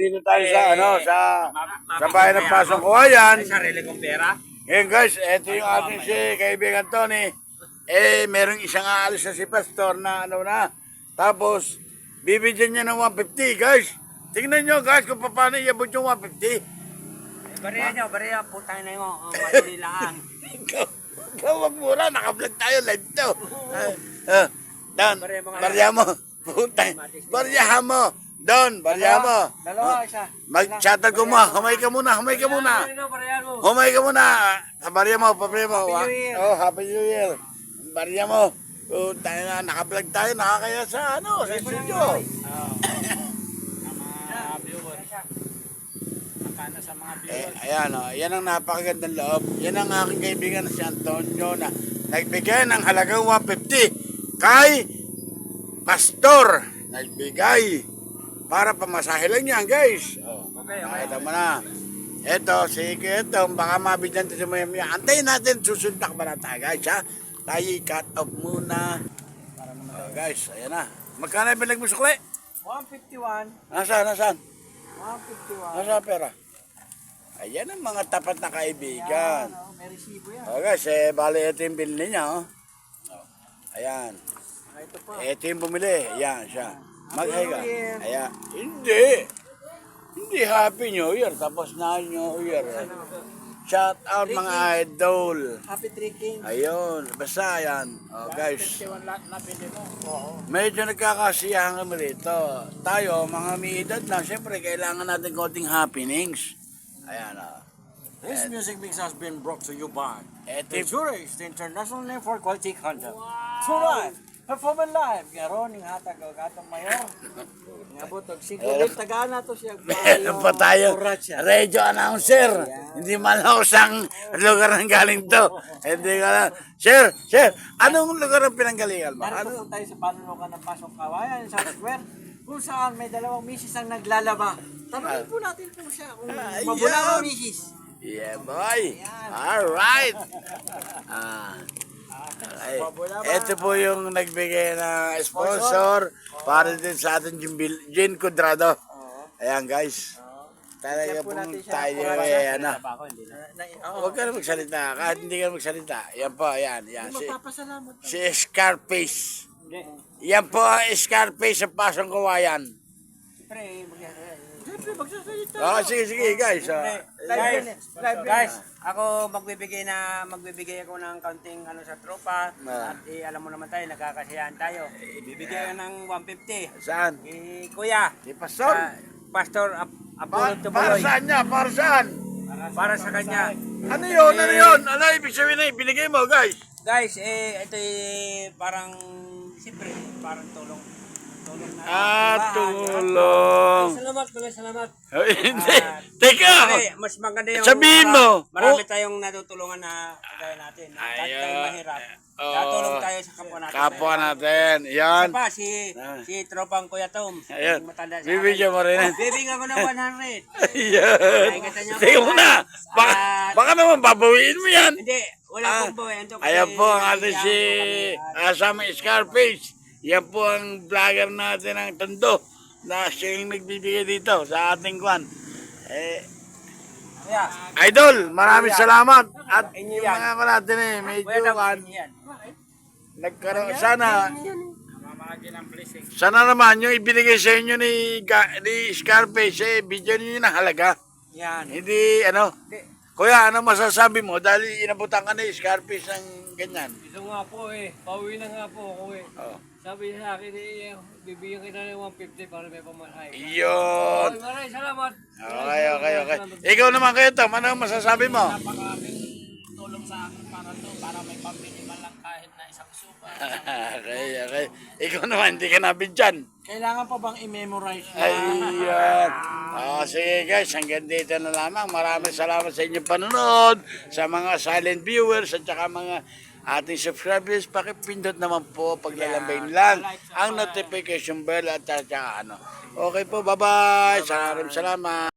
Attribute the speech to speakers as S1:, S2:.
S1: Dito tayo sa sa bahay ng Pasong Kawayan.
S2: Sarili kong pera.
S1: Ngayon guys, ito yung ating si kaibigan Tony. Merong isang aalis na si Pastor na Tapos, bibigyan niya ng 150 guys. Tingnan nyo guys kung paano iabot yung 150.
S2: Bariya, putang na yung matulilaan.
S1: Ikaw wag mura, naka-vlog tayo live to. Don, barya mo. Putang, baryahan mo. Don, barya mo.
S2: Dalawa, isa.
S1: Mag-chatter ko mo. Humay ka muna. Humay ka muna. Barya mo, pabarya mo.
S2: Happy New Year.
S1: Oh, Happy New Year. Barya mo. Tayo na, naka-vlog tayo. Nakakaya sa sa studio.
S2: Sa mga viewers.
S1: Ayan, yan ang napakagandang loob. Yan ang aking kaibigan na si Antonio na nagbigay ng halagang 150 kay Pastor. Nagbigay para pamasahe lang yan, guys.
S2: Okay.
S1: Nakita mo na. Ito, sige ito. Baka mabigyan tayo mo yan. Antayin natin, susundak ba na tayo, guys, ha? Tayo cut off muna. Guys, ayan na. Magkano yung binag mo sukli?
S2: 151.
S1: Nasaan?
S2: 151.
S1: Nasaan pera? Ayan ang mga tapat na kaibigan.
S2: May resibo yan.
S1: Guys, bali ito yung bilhin niya, Ayan.
S2: Ito pa.
S1: Ito yung bumili. Ayan siya. Maghiga.
S2: Happy New Year.
S1: Ayan. Hindi Happy New Year. Tapos na New Year. Shout out mga idol.
S2: Happy Tricking.
S1: Ayun. Basta yan. Guys.
S2: 51 lot na pili mo. Oo.
S1: Medyo nagkakasiyahan kami rito. Tayo, mga may edad na, siyempre, kailangan natin konting happenings. Ayan,
S2: This music mix has been brought to you by
S1: Eto,
S2: the international name for quality content. Tonight, performing live. Garon ng hatag o gatong mayor. Ngabutog. Siguro tagana to siya.
S1: meron pa tayo. Radio announcer. Hindi man ako sang lugar ng galing to. Hindi ka lang. Sir, anong lugar ang pinanggalingan mo?
S2: Narito po tayo sa panunukan ng Pasong Kawayan, sa Square, kung saan may dalawang misis ang naglalaba. Tanungin po natin po siya kung mabula ang misis.
S1: Yeah, boy. Alright. Ito po yung nagbigay na sponsor para din sa ating Gin Cuadrado. Ayan, guys. Talaga po tayo Huwag ka na magsalita. Kahit hindi ka magsalita. Yan po, yan.
S2: Magpapasalamat.
S1: Si Scarface. Yan po ang Scarface sa Pasong Kawayan.
S2: Siyempre, magsasalita.
S1: Sige, guys.
S2: Guys, ako magbibigay ako ng kaunting sa tropa. At alam mo naman tayo, nagkakasiyahan tayo. Bibigay ko ng 150.
S1: Saan?
S2: Kuya.
S1: Si Pastor?
S2: Pastor Apollo
S1: Para
S2: Tubuloy.
S1: saan niya? Para saan?
S2: Para sa kanya.
S1: Ano yun? Ano ibig sabihin na binigay mo, guys?
S2: Guys, ito parang siyempre, parang tulong na.
S1: Tulong.
S2: Salamat.
S1: Hindi. Teka.
S2: Mas maganda yung
S1: Sabihin mo.
S2: Marami tayong natutulungan na kagaya natin. Kahit tayo
S1: Ayun.
S2: mahirap. Tatulong tayo sa kapwa natin.
S1: Kapwa natin. Yan.
S2: Isa pa, si tropang Kuya Tom.
S1: Ayun.
S2: Matanda sa
S1: Bibigyan mo rin.
S2: Bibigyan ko ng 100.
S1: Ayan. Teka muna. Baka naman babawiin mo yan.
S2: Hindi, wala pong bawayan to.
S1: Ayan po ang ating si Asama Scarface. Yan po ang vlogger natin ng Tondo na siya yung nagbibigay dito sa ating kwan. Idol, maraming salamat. At yung mga ka natin medyo nagkaroon. Sana naman yung ibinigay sa inyo ni Scarface, video niyo na halaga.
S2: Yan.
S1: Hindi, Kuya, ano masasabi mo? Dahil inabutan ka ni Scarface ng ganyan.
S3: Ito nga po pauwi na nga po ako Sabi niya sa akin bibigyan kita ng 150 para may pamasahe.
S1: Iyon.
S3: Maraming salamat.
S1: Okay. Ikaw naman kayo, Tom. Ano masasabi mo?
S2: Napakaraming tulong sa akin para may pambili man lang kahit na isang supa.
S1: Okay. Ikaw naman, hindi ka nabidyan.
S2: Kailangan pa bang i-memorize na?
S1: Ayun. Sige guys, hanggang dito na lamang. Maraming salamat sa inyong panonood, sa mga silent viewers at saka mga ating subscribers. Pakipindot naman po, paglalambayin lang ang notification bell at saka Okay po, bye-bye. Salamat.